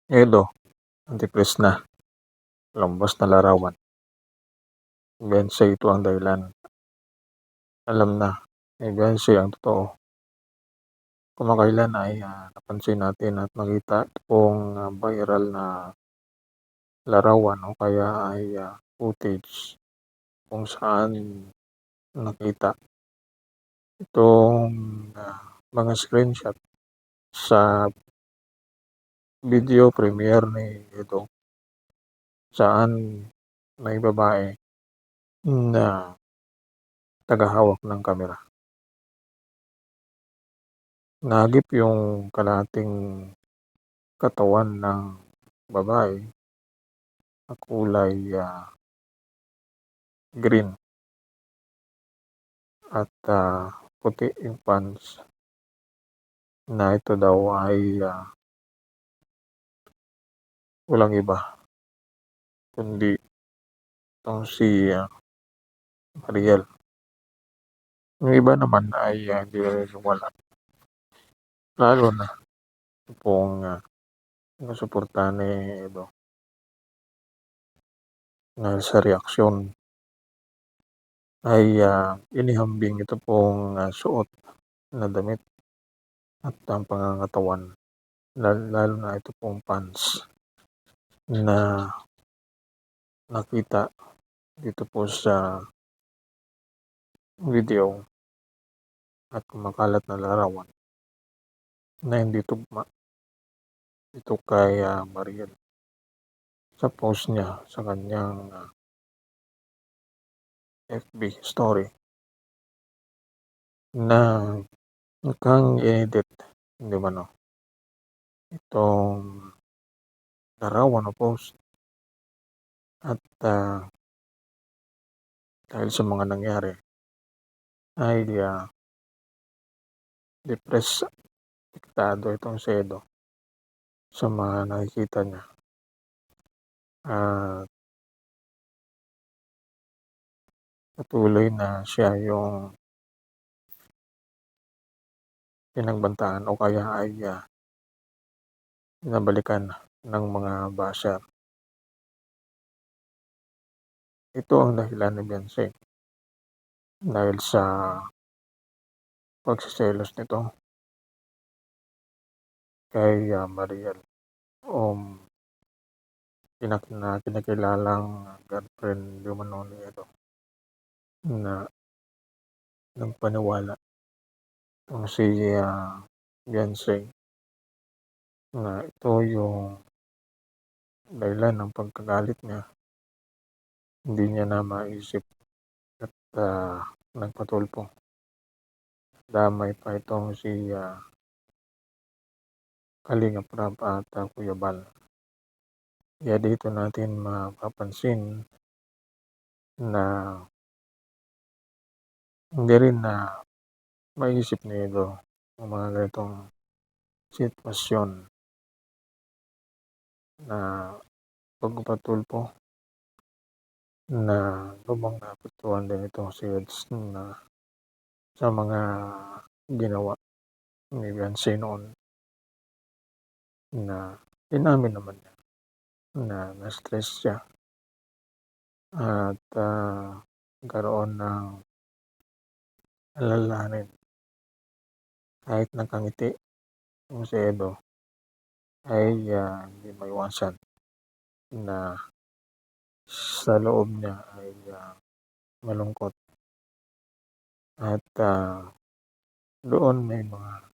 Edo, Antipas na, lumabas na larawan. Beyonce ito ang dahilan. Alam na ni Beyonce ang totoo. Kamakailan ay napansin natin at nakita itong viral na larawan o kaya ay footage kung saan nakita itong mga screenshot sa video premiere ni Edo, saan may babae na tagahawak ng kamera. Nahagip yung kalahating katawan ng babae na kulay green at puti yung pants, na ito daw ay walang iba kundi itong si Mariel. Yung iba naman ay hindi wala, lalo na pong nasuportahan ni Edo dahil sa reaksyon ay inihambing ito pong suot na damit at ang pangangatawan, lalo na ito pong pants na nakita dito po sa video at kumakalat na larawan na hindi tugma ito kay Mariel sa post niya sa kanyang FB story na mukhang i-edit, hindi ba no, itong larawan o post at dahil sa mga nangyari ay depressed, apektado itong si Edo sa mga nakikita niya at patuloy na siya yung pinagbantaan o kaya ay binabalikan ng mga basher. Ito ang dahilan ni Beyonce dahil sa pagsiselos nito kay Mariel o kinakilalang girlfriend di umano ni Edo, na nagpaniwala itong si Beyonce na ito yung dahilan ng pagkagalit niya. Hindi niya na maisip at nagpatulpo. Damay pa itong si Kalingap Rab at Kuya Bal. Kaya dito natin mapapansin na hindi rin na maisip ni Edo ang mga ganitong sitwasyon na pagpapatulpo na lubang naapektuhan din itong si Eds na sa mga ginawa ni Beyonce noon, na inamin naman niya na na-stress siya at karoon ng alalahanin kahit nakangiti yung si Edo ay hindi maiwasan na sa loob niya ay malungkot at doon may mga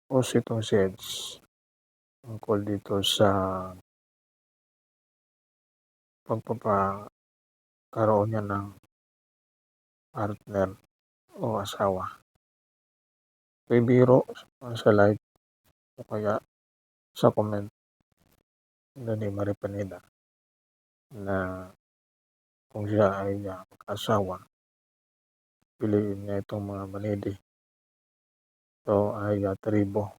post itong si Eds tungkol dito sa pagpapakaroon niya ng partner o asawa. May biro sa live o kaya sa comment ni Marie Pineda na kung siya ay mag-asawa, piliin niya itong mga manidi. Ito ay tribo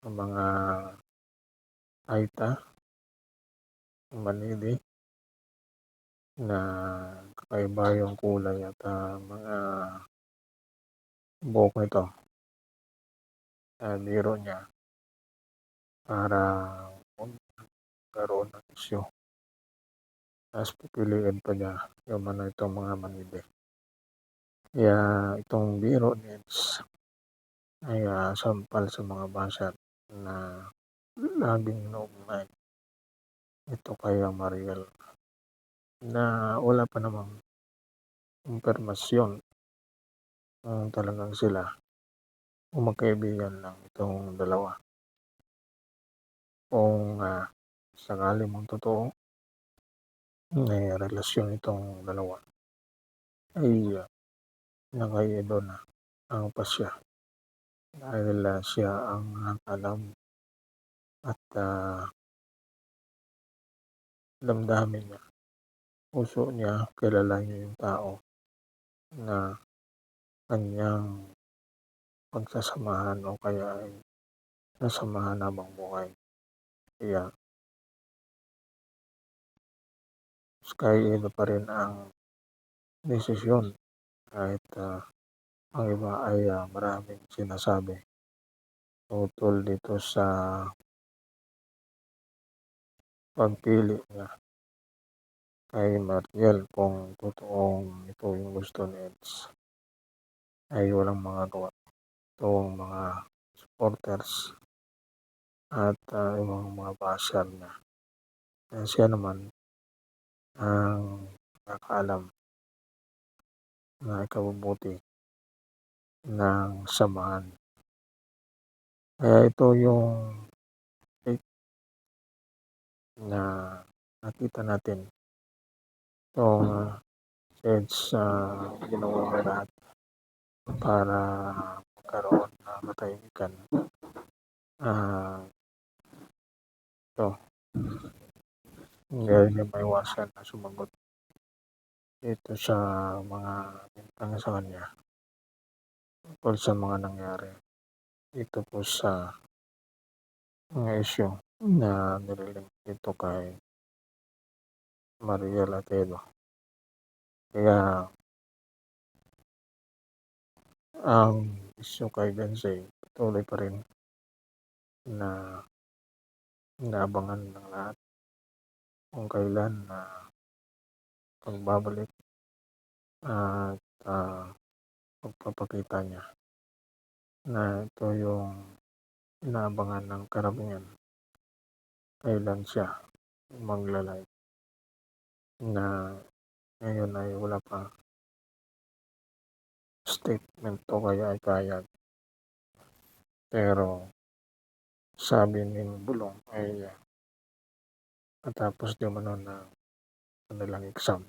ng mga Aita, manidi na kakaiba yung kulay at mga buhok nito. Biro niya para magkaroon ng issue. Ta's pipiliin pa niya umano itong mga manide. Kaya itong biro ni Eds ay sampal sa mga basher na laging nauugnay ito kay Mariel na wala pa namang impormasyon kung talagang sila o magkaibigan lang itong dalawa. Kung sakali mong totoo may relasyon itong dalawa ay nakaido na ang pasya dahil siya ang nakakalam at damdamin niya, puso niya, kilala niya yung tao na kanyang pagsasamahan o kaya ay nasamahan habang buhay. Kaya iba pa rin ang desisyon kahit ang iba ay maraming sinasabi tungkol dito sa pagpili niya kay Mariel kung totoong ito yung gusto ni Eds ay walang magagawa itong mga supporters at ibang mga basher niya. Siya naman ang nakakaalam na ikabubuti ng samahan. Kaya ito yung take na nakita natin itong Eds ginawa niya lahat para magkaroon ng katahimikan. Ito, hindi niya maiwasan na sumagot dito sa mga bintang sa kanya tungkol sa mga nangyari dito po sa mga issue na nililink dito kay Mariel Atedo. Kaya ang issue kay Bensay patuloy pa rin na inaabangan ng lahat kung kailan pagbabalik at pagpapakita niya na ito yung inaabangan ng karamihan. Kailan siya magla-live na ngayon ay wala pa statement o kaya ay pahayag. Pero sabi ni Bulong ay matapos di umano ng kanilang exam